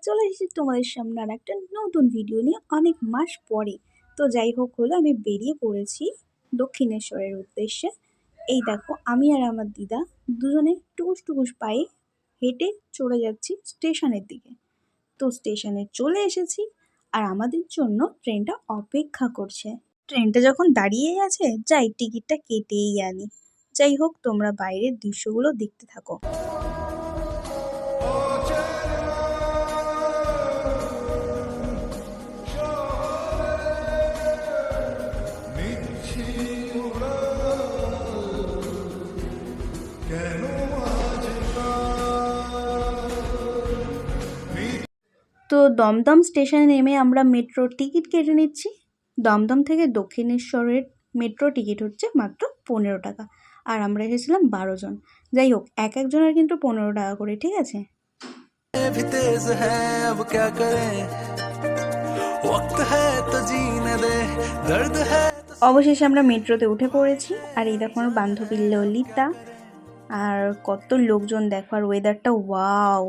চলে এসেছি তোমাদের সামনে আর একটা নতুন ভিডিও নিয়ে অনেক মাস পরে। তো যাই হোক হলো, আমি বেরিয়ে পড়েছি দক্ষিণেশ্বরের উদ্দেশ্যে। এই দেখো, আমি আর আমার দিদা দুজনে টুকুস টুকুস পায়ে হেঁটে চলে যাচ্ছি স্টেশনের দিকে। তো স্টেশনে চলে এসেছি আর আমাদের জন্য ট্রেনটা অপেক্ষা করছে। ট্রেনটা যখন দাঁড়িয়েই আছে, যাই টিকিটটা কেটেই আনি। যাই হোক, তোমরা বাইরের দৃশ্যগুলো দেখতে থাকো। তো দমদম স্টেশনে নেমে আমরা মেট্রোর টিকিট কেটে নিচ্ছি। দমদম থেকে দক্ষিণেশ্বরের মেট্রো টিকিট হচ্ছে মাত্র 15 টাকা, আর আমরা এসেছিলাম 12 জন। যাই হোক, এক একজনের কিন্তু 15 টাকা করে, ঠিক আছে। অবশেষে আমরা মেট্রোতে উঠে পড়েছি, আর এই দেখো আমার বান্ধবী ললিতা, আর কত লোকজন দেখো, আর ওয়েদারটা ওয়াও।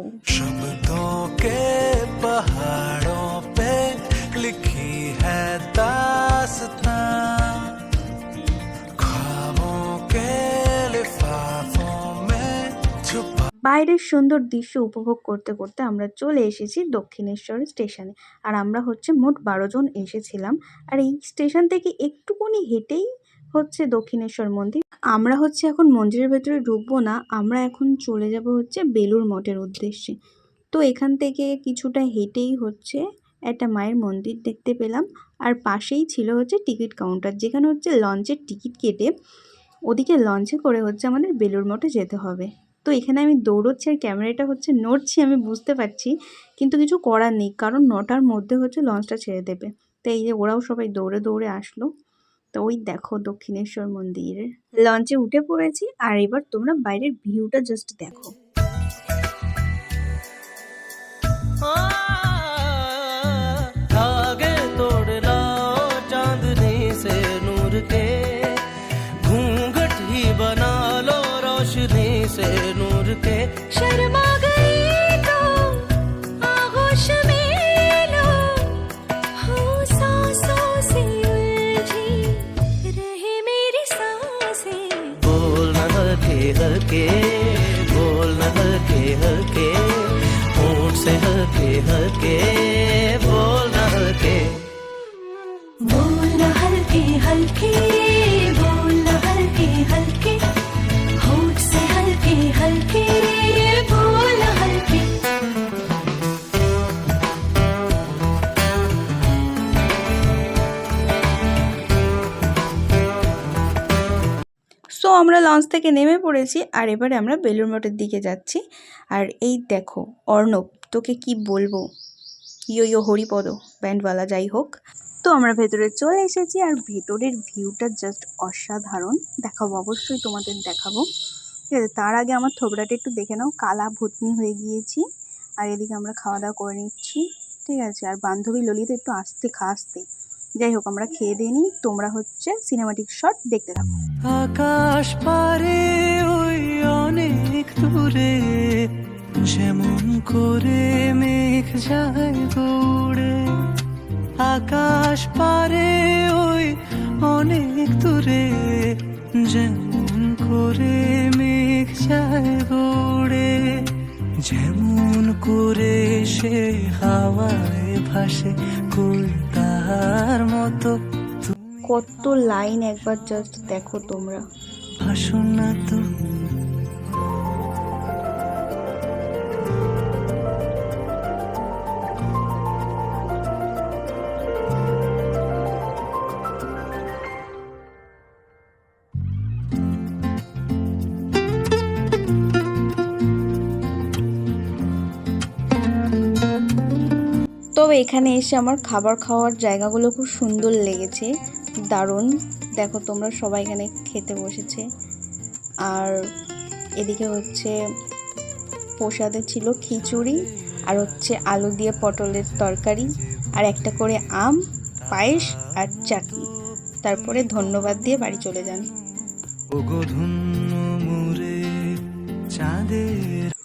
বাইরের সুন্দর দৃশ্য উপভোগ করতে করতে আমরা চলে এসেছি দক্ষিণেশ্বর স্টেশনে। আর আমরা হচ্ছে মোট 12 জন এসেছিলাম। আর এই স্টেশন থেকে একটুখানি হেঁটেই হচ্ছে দক্ষিণেশ্বর মন্দির। আমরা হচ্ছে এখন মন্দিরের ভেতরে ঢুকবো না, আমরা এখন চলে যাব হচ্ছে বেলুড় মঠের উদ্দেশ্যে। তো এখান থেকে কিছুটা হেঁটেই হচ্ছে একটা মায়ের মন্দির দেখতে পেলাম, আর পাশেই ছিল হচ্ছে টিকিট কাউন্টার, যেখানে হচ্ছে লঞ্চের টিকিট কেটে ওদিকে লঞ্চে করে হচ্ছে আমাদের বেলুড় মঠে যেতে হবে। তো এখানে আমি দৌড়চ্ছি আর ক্যামেরাটা হচ্ছে নড়ছি, আমি বুঝতে পারছি, কিন্তু কিছু করার নেই, কারণ 9টার মধ্যে হচ্ছে লঞ্চটা ছেড়ে দেবে। তো এই যে ওরাও সবাই দৌড়ে দৌড়ে আসলো। তো ওই দেখো দক্ষিণেশ্বর মন্দিরের লঞ্চে উঠে পড়েছি, আর এবার তোমরা বাইরের ভিউটা জাস্ট দেখো। से नूर के शर्मा गई तो आगोश में लो हो सांसों से उलझी रहे मेरी सांसें बोल न हल्के हल्के बोल न हल्के हल्के होंठ से हल्के हल्के बोल न हल्के बोल न हल्के हल्के बोल न हल्के हल्के होंठ से हल्के हल्के बोल हल्के। সো আমরা লঞ্চ থেকে নেমে পড়েছি, আর এবারে আমরা বেলুড় মঠের দিকে যাচ্ছি। আর এই দেখো অর্ণব, তোকে কি বলবো, ইয়ো ইয়ো হরিপদ ব্যান্ডওয়ালা। যাই হোক, তো আমরা ভেতরে চলে এসেছি, আর ভেতরের ভিউটা জাস্ট অসাধারণ, দেখাবো অবশ্যই তোমাদের দেখাবো। ঠিক আছে, তার আগে আমার থোবড়াটা একটু দেখে নাও, কালা ভুতনি হয়ে গিয়েছি। আর এদিকে আমরা খাওয়া দাওয়া করে নিচ্ছি, ঠিক আছে। আর বান্ধবী ললিতা একটু আসতে খাসতে। যাই হোক, আমরা খেয়ে দিয়ে নিই, তোমরা হচ্ছে সিনেমাটিক শট দেখতে থাকো। আকাশ পারে ওই অনেক দূরে যেমন করে মেঘ যায় উড়ে আকাশ পারে ওই অনেক দূরে যেমন করে মেঘ যায় উড়ে যেমন করে সে হাওয়ায় ভাসে কলতার মতো কত লাইন, একবার জাস্ট দেখো তোমরা। ভাসো না তো তবে এখানে এসে আমার খাবার খাওয়ার জায়গাগুলো খুব সুন্দর লেগেছে, দারুণ। দেখো তোমরা সবাই এখানে খেতে বসেছে, আর এদিকে হচ্ছে প্রসাদে ছিল খিচুড়ি, আর হচ্ছে আলু দিয়ে পটলের তরকারি, আর একটা করে আম, পায়েস আর চাটনি। তারপরে ধন্যবাদ দিয়ে বাড়ি চলে যান।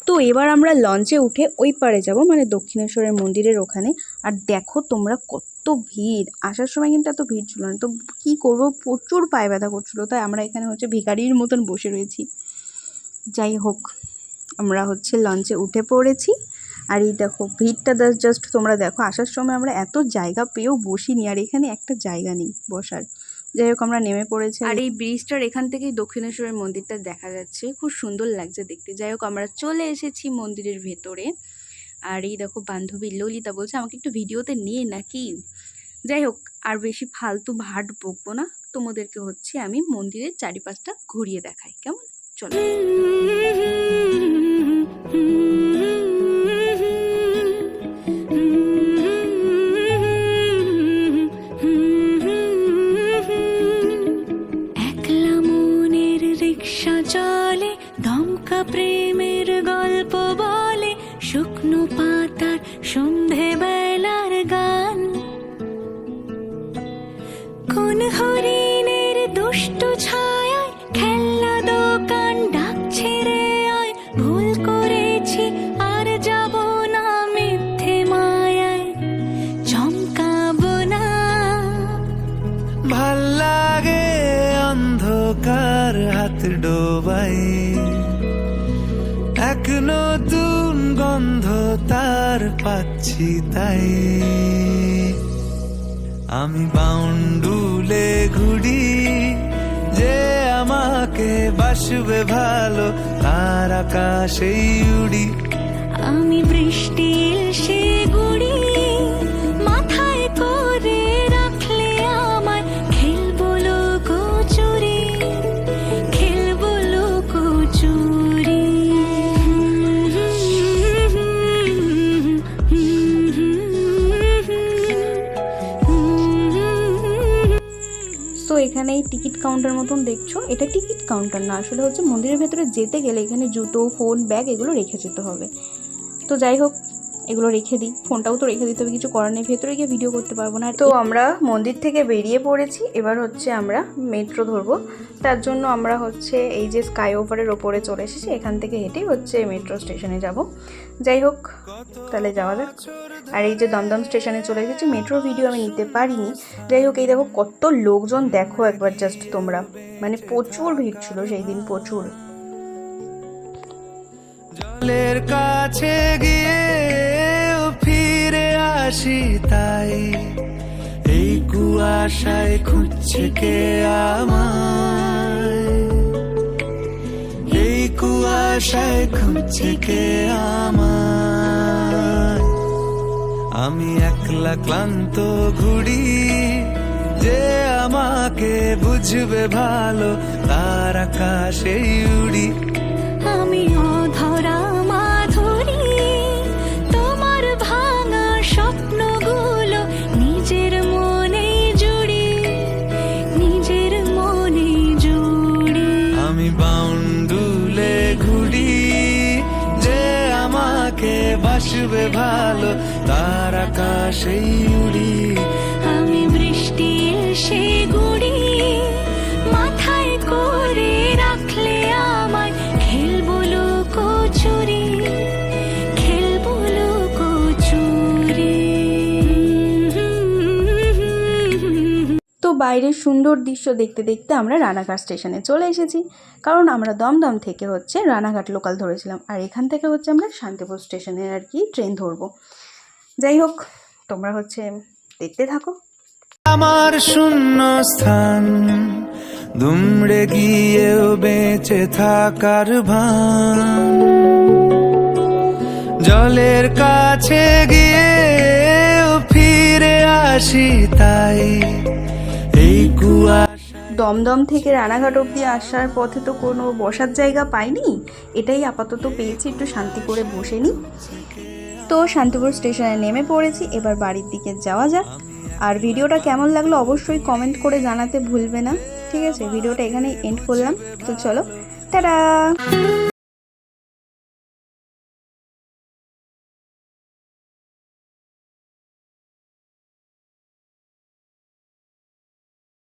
তো এবার আমরা লঞ্চে উঠে ওই পারে যাব, মানে দক্ষিণেশ্বরের মন্দিরের ওখানে। আর দেখো তোমরা কত ভিড়, আসার সময় কিন্তু এত ভিড় ছিল না। তো কী করবো, প্রচুর পায়ে ব্যথা করছিলো, তাই আমরা এখানে হচ্ছে ভিখারির মতন বসে রয়েছি। যাই হোক, আমরা হচ্ছে লঞ্চে উঠে পড়েছি। আর এই দেখো ভিড়টা জাস্ট তোমরা দেখো, আসার সময় আমরা এত জায়গা পেয়েও বসিনি, আর এখানে একটা জায়গা নেই বসার। যাই হোক আমরা নেমে পড়েছি, আর এই ব্রিজটার এখান থেকেই দক্ষিণেশ্বরের মন্দিরটা দেখা যাচ্ছে, খুব সুন্দর লাগছে দেখতে। যাই হোক আমরা চলে এসেছি মন্দিরের ভেতরে। আর এই দেখো বান্ধবী ললিতা বলছে আমাকে একটু ভিডিওতে নিয়ে নাকি। যাই হোক আর বেশি ফালতু ভাট বকবো না, তোমাদেরকে হচ্ছে আমি মন্দিরের চারিপাশটা ঘুরিয়ে দেখাই, কেমন? চলো। একলা মনের রিক্সা চলে, দমকা প্রেমের গল্প বলে, শুকনো পাতার সন্ধে বেলার গান। কোন হরিণের দুষ্ট ছায়ায় খেলনা দোকান ডাকছে রে আয়, ভুল করেছি আর যাব না মিথ্যে মায়ায়, চমকাবো না। ভাল লাগে অন্ধকার হাত ডোবাই, এক নতুন গন্ধ তার পাচ্ছি তাই। আমি বাউন্ডুলে ঘুরি, যে আমাকে বাসবে ভালো তার আকাশেই উড়ি। আমি বৃষ্টির সে গুড়ি, মাথায় করে রাখলে আমায়, খেলবো লুকোচুরি, খেলবো লুকোচুরি। তো এখানে এই টিকিট কাউন্টার মতন দেখছো, এটা টিকিট কাউন্টার না, আসলে হচ্ছে মন্দিরের ভেতরে যেতে গেলে এখানে জুতো, ফোন, ব্যাগ এগুলো রেখে যেতে হবে। তো যাই হোক এগুলো রেখে দিই, ফোনটাও তো রেখে দিতে হবে, কিছু করার নেই, ভেতরে গিয়ে ভিডিও করতে পারবো না। তো আমরা মন্দির থেকে বেরিয়ে পড়েছি, এবার হচ্ছে আমরা মেট্রো ধরবো। তার জন্য আমরা হচ্ছে এই যে স্কাই ওভারের ওপরে চলে এসেছি, এখান থেকে হেঁটেই হচ্ছে মেট্রো স্টেশনে যাব। যাই হোক তাহলে যাওয়া যাক। আর এই যে দমদম স্টেশনে চলে এসেছি, মেট্রোর ভিডিও আমি নিতে পারিনি। যাই হোক এই দেখো কত লোকজন, দেখো একবার জাস্ট তোমরা, মানে প্রচুর ভিড় ছিল সেই দিন, প্রচুর। জলের কাছে গিয়ে ফিরে আসি তাই, এই কুয়াশায় খুঁজছে কে আমায়, এই কুয়াশায় খুঁজছে কে আমায়। আমি একলা ক্লান্ত ঘুরি, যে আমাকে বুঝবে ভালো তার আকাশেই উড়ি। আমি অধরা মাধুরী, তোমার ভাঙা স্বপ্নগুলো নিজের মনে জুড়ি, নিজের মনে জুড়ি। আমি বাউন্ডুলে ঘুরি, যে আমাকে বাসবে ভালো তার আকাশেই উড়ি। আমি বৃষ্টির সে গুড়ি, মাথায় করে রাখলে আমায়, খেলবো লুকোচুরি, খেলবো লুকোচুরি। তো বাইরের সুন্দর দৃশ্য দেখতে দেখতে আমরা রানাঘাট স্টেশনে চলে এসেছি, কারণ আমরা দমদম থেকে হচ্ছে রানাঘাট লোকাল ধরেছিলাম, আর এখান থেকে হচ্ছে আমরা শান্তিপুর স্টেশনে আর কি ট্রেন ধরবো। যাই হোক তোমরা হচ্ছে দেখতে থাকো। আমার শূন্য স্থান দুমড়ে গিয়েও বেঁচে থাকার ভান, জলের কাছে গিয়ে ফিরে আসি তাই, এই কুয়াশা। দমদম থেকে রানাঘাট অবধি আসার পথে তো কোনো বসার জায়গা পাইনি, এটাই আপাতত পেয়েছি, একটু শান্তি করে বসে নিই। তো শান্তিপুর স্টেশনে নেমে পড়েছি, এবার বাড়ির দিকে যাওয়া যাক। আর ভিডিওটা কেমন লাগলো অবশ্যই কমেন্ট করে জানাতে ভুলবে না, ঠিক আছে? ভিডিওটা এখানেই এন্ড করলাম, তো চলো টাটা।